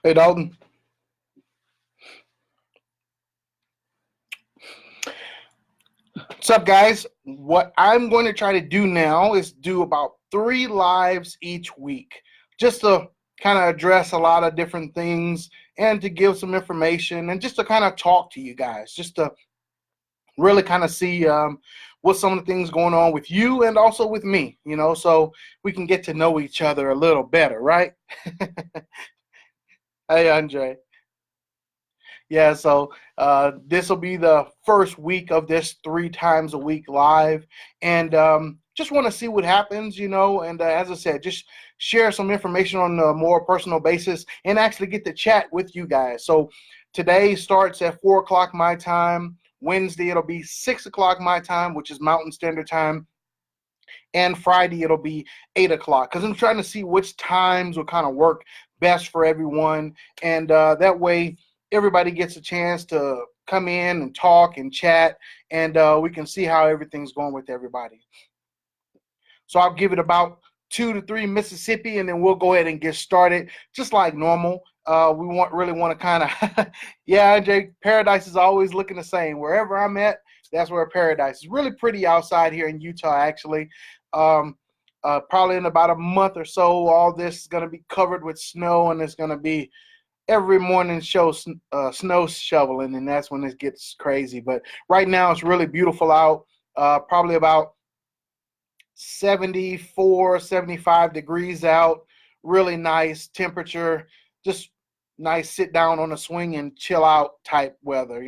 Hey, Dalton. What's up, guys? What I'm going to try to do now is do about 3 lives each week, just to kind of address a lot of different things and to give some information and just to kind of talk to you guys, just to really kind of see what some of the things going on with you and also with me, so we can get to know each other a little better, right? Hey, Andre. Yeah, so this will be the first week of this 3 times a week live, and just want to see what happens, And as I said, just share some information on a more personal basis, and actually get to chat with you guys. So today starts at 4 o'clock my time. Wednesday it'll be 6 o'clock my time, which is Mountain Standard Time, and Friday it'll be 8 o'clock. Because I'm trying to see which times will kind of work best for everyone, and that way everybody gets a chance to come in and talk and chat, and we can see how everything's going with everybody. So I'll give it about 2 to 3 Mississippi, and then we'll go ahead and get started just like normal. We really want to kind of, yeah, Jay, paradise is always looking the same. Wherever I'm at, that's where paradise is. Really pretty outside here in Utah, actually. Um, Probably in about a month or so, all this is going to be covered with snow, and it's going to be every morning snow shoveling, and that's when it gets crazy. But right now, it's really beautiful out. Probably about 74, 75 degrees out. Really nice temperature. Just nice sit down on a swing and chill out type weather,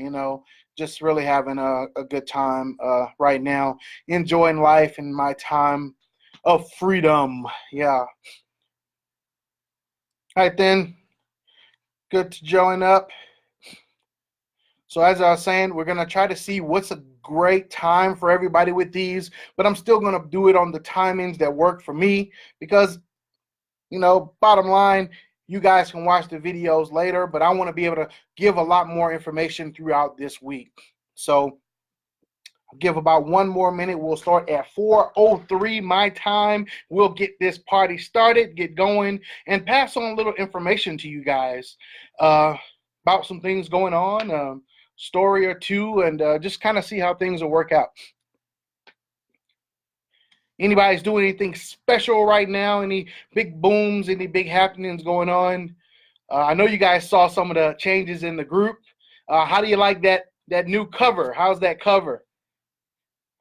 Just really having a good time right now. Enjoying life in my time of freedom. Yeah. All right, then. Good to join up. So as I was saying, we're going to try to see what's a great time for everybody with these, but I'm still going to do it on the timings that work for me because, bottom line, you guys can watch the videos later, but I want to be able to give a lot more information throughout this week. So I'll give about 1 more minute. We'll start at 4:03 my time. We'll get this party started, get going, and pass on a little information to you guys about some things going on. Story or two, and just kind of see how things will work out. Anybody's doing anything special right now? Any big booms, any big happenings going on? I know you guys saw some of the changes in the group. How do you like that new cover? How's that cover?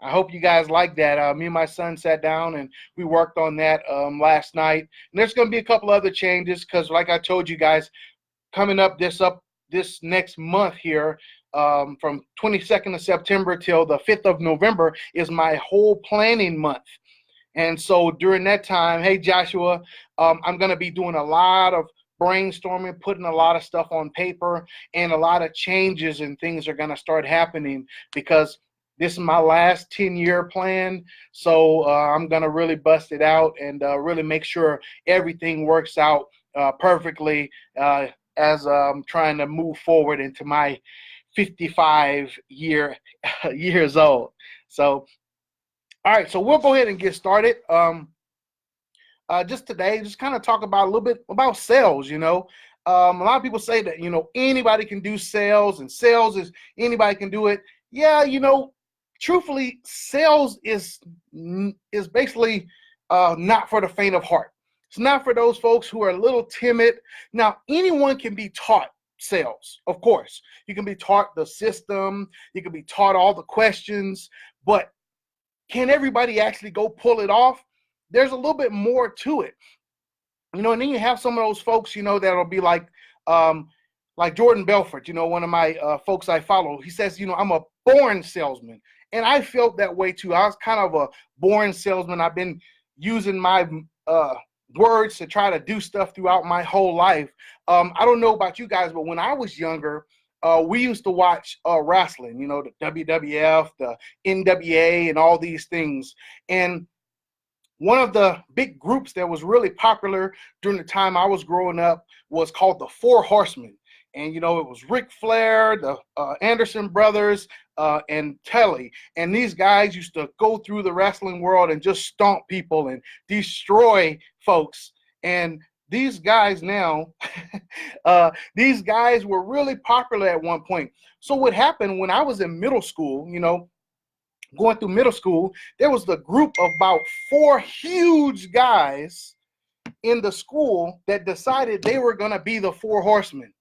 I hope you guys like that. Me and my son sat down and we worked on that last night. And there's going to be a couple other changes because, like I told you guys, coming up this next month here, from 22nd of September till the 5th of November is my whole planning month. And so during that time, hey Joshua, I'm going to be doing a lot of brainstorming, putting a lot of stuff on paper, and a lot of changes and things are going to start happening because this is my last 10-year plan. So I'm going to really bust it out and really make sure everything works out perfectly as I'm trying to move forward into my 55 years old. So, all right, so we'll go ahead and get started. Just today, just kind of talk about a little bit about sales. A lot of people say that anybody can do sales, and sales is anybody can do it. Yeah, truthfully, sales is basically not for the faint of heart. It's not for those folks who are a little timid. Now, anyone can be taught sales, of course. You can be taught the system. You can be taught all the questions, but can everybody actually go pull it off? There's a little bit more to it. And then you have some of those folks, that'll be like Jordan Belfort, one of my folks I follow. He says, I'm a born salesman. And I felt that way too. I was kind of a born salesman. I've been using my words to try to do stuff throughout my whole life. I don't know about you guys, but when I was younger, we used to watch wrestling, the WWF, the NWA, and all these things. And one of the big groups that was really popular during the time I was growing up was called the Four Horsemen. And, it was Ric Flair, the Anderson brothers, and Telly. And these guys used to go through the wrestling world and just stomp people and destroy folks. And these guys now, these guys were really popular at one point. So what happened when I was in middle school, going through middle school, there was the group of about 4 huge guys in the school that decided they were going to be the 4 horsemen.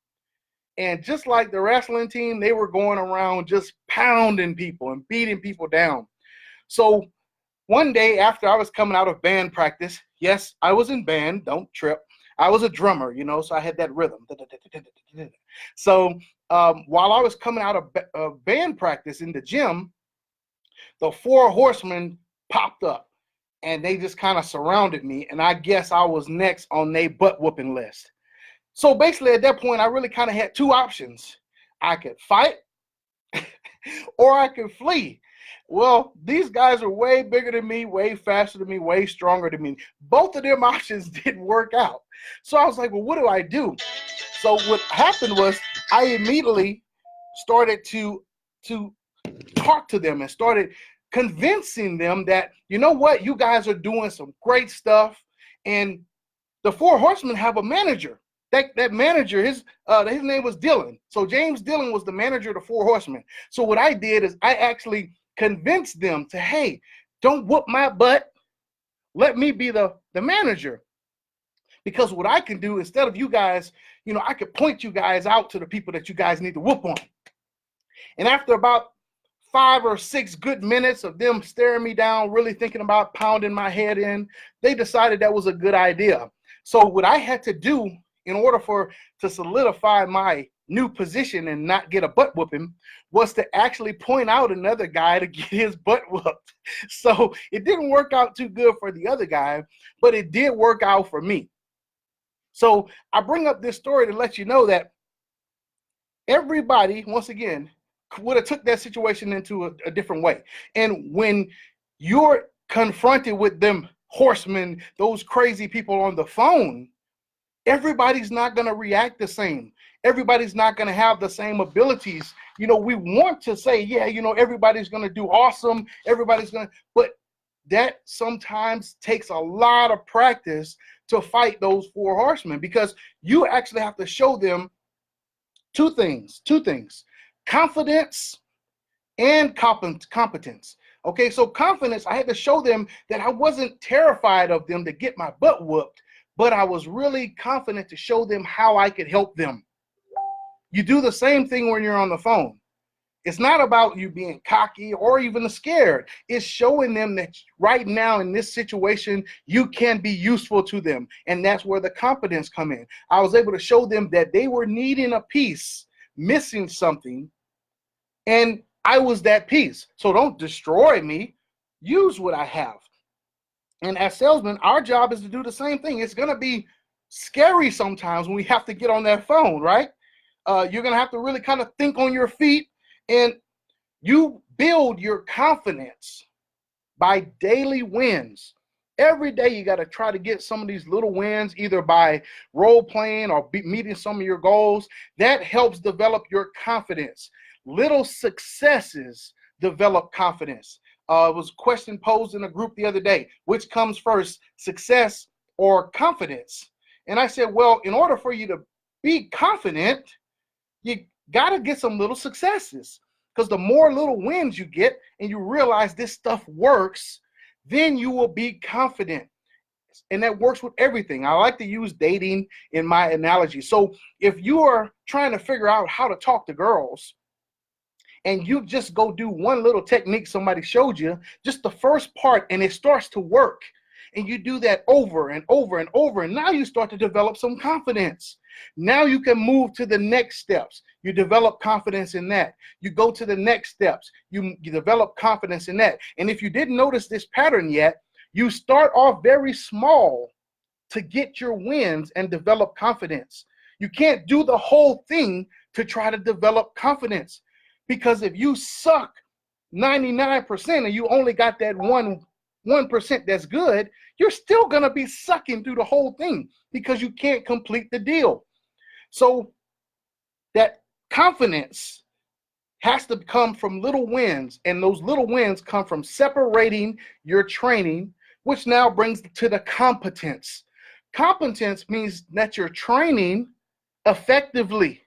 And just like the wrestling team, they were going around just pounding people and beating people down. So one day after I was coming out of band practice, yes, I was in band, don't trip. I was a drummer, so I had that rhythm. So while I was coming out of band practice in the gym, the 4 horsemen popped up and they just kind of surrounded me. And I guess I was next on their butt whooping list. So basically at that point, I really kind of had 2 options. I could fight or I could flee. Well, these guys are way bigger than me, way faster than me, way stronger than me. Both of them options didn't work out. So I was like, well, what do I do? So what happened was I immediately started to talk to them and started convincing them that, you know what, you guys are doing some great stuff. And the 4 horsemen have a manager. That manager, his name was Dylan. So James Dillon was the manager of the 4 horsemen. So what I did is I actually convinced them to, hey, don't whoop my butt. Let me be the manager. Because what I can do, instead of you guys, I could point you guys out to the people that you guys need to whoop on. And after about 5 or 6 good minutes of them staring me down, really thinking about pounding my head in, they decided that was a good idea. So what I had to do in order to solidify my new position and not get a butt whooping was to actually point out another guy to get his butt whooped. So it didn't work out too good for the other guy, but it did work out for me. So I bring up this story to let you know that everybody, once again, would have took that situation into a different way. And when you're confronted with them horsemen, those crazy people on the phone, everybody's not going to react the same. Everybody's not going to have the same abilities. We want to say, yeah, everybody's going to do awesome. Everybody's going to, but that sometimes takes a lot of practice to fight those 4 horsemen, because you actually have to show them two things, confidence and competence. Okay, so confidence, I had to show them that I wasn't terrified of them to get my butt whooped, but I was really confident to show them how I could help them. You do the same thing when you're on the phone. It's not about you being cocky or even scared. It's showing them that right now in this situation, you can be useful to them. And that's where the competence come in. I was able to show them that they were needing a piece, missing something, and I was that piece. So don't destroy me. Use what I have. And as salesmen, our job is to do the same thing. It's going to be scary sometimes when we have to get on that phone, right? You're going to have to really kind of think on your feet, and you build your confidence by daily wins. Every day you got to try to get some of these little wins, either by role playing or meeting some of your goals. That helps develop your confidence. Little successes develop confidence. It was a question posed in a group the other day: which comes first, success or confidence? And I said, well, in order for you to be confident, you got to get some little successes, because the more little wins you get and you realize this stuff works, then you will be confident. And that works with everything. I like to use dating in my analogy. So if you are trying to figure out how to talk to girls, and you just go do one little technique somebody showed you, just the first part, and it starts to work, and you do that over and over and over, and now you start to develop some confidence. Now you can move to the next steps. You develop confidence in that. You go to the next steps. You develop confidence in that. And if you didn't notice this pattern yet, you start off very small to get your wins and develop confidence. You can't do the whole thing to try to develop confidence, because if you suck 99% and you only got that 1% that's good, you're still going to be sucking through the whole thing because you can't complete the deal. So that confidence has to come from little wins, and those little wins come from separating your training, which now brings to the competence. Competence means that you're training effectively.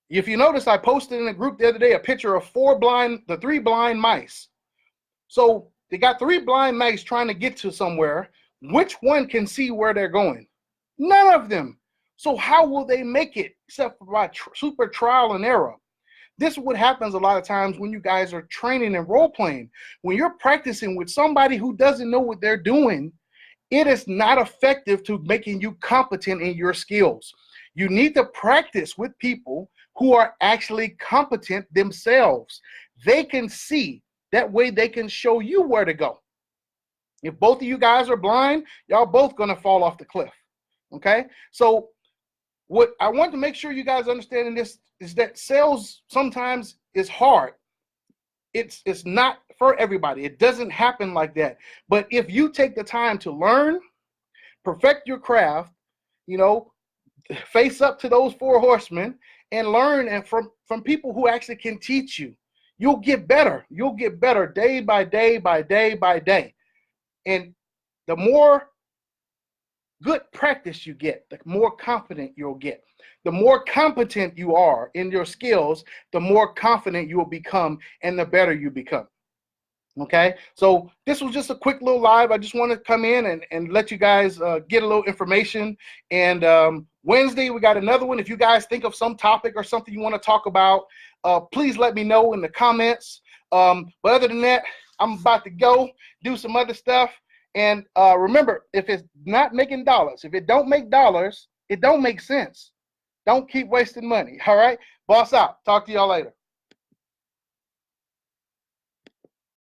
If you notice, I posted in a group the other day a picture of the 3 blind mice. So they got 3 blind mice trying to get to somewhere. Which one can see where they're going? None of them. So how will they make it except for by super trial and error? This is what happens a lot of times when you guys are training and role playing. When you're practicing with somebody who doesn't know what they're doing, it is not effective to making you competent in your skills. You need to practice with people who are actually competent themselves. They can see. That way they can show you where to go. If both of you guys are blind, y'all both going to fall off the cliff. Okay? So what I want to make sure you guys understand in this is that sales sometimes is hard. It's not for everybody. It doesn't happen like that. But if you take the time to learn, perfect your craft, you know, face up to those 4 horsemen and learn and from people who actually can teach you, you'll get better. You'll get better day by day by day by day. And the more good practice you get, the more confident you'll get. The more competent you are in your skills, the more confident you will become and the better you become. Okay, so this was just a quick little live. I just want to come in and let you guys get a little information. And Wednesday, we got another one. If you guys think of some topic or something you want to talk about, please let me know in the comments. But other than that, I'm about to go do some other stuff. And remember, if it's not making dollars, if it don't make dollars, it don't make sense. Don't keep wasting money. All right, boss out. Talk to y'all later.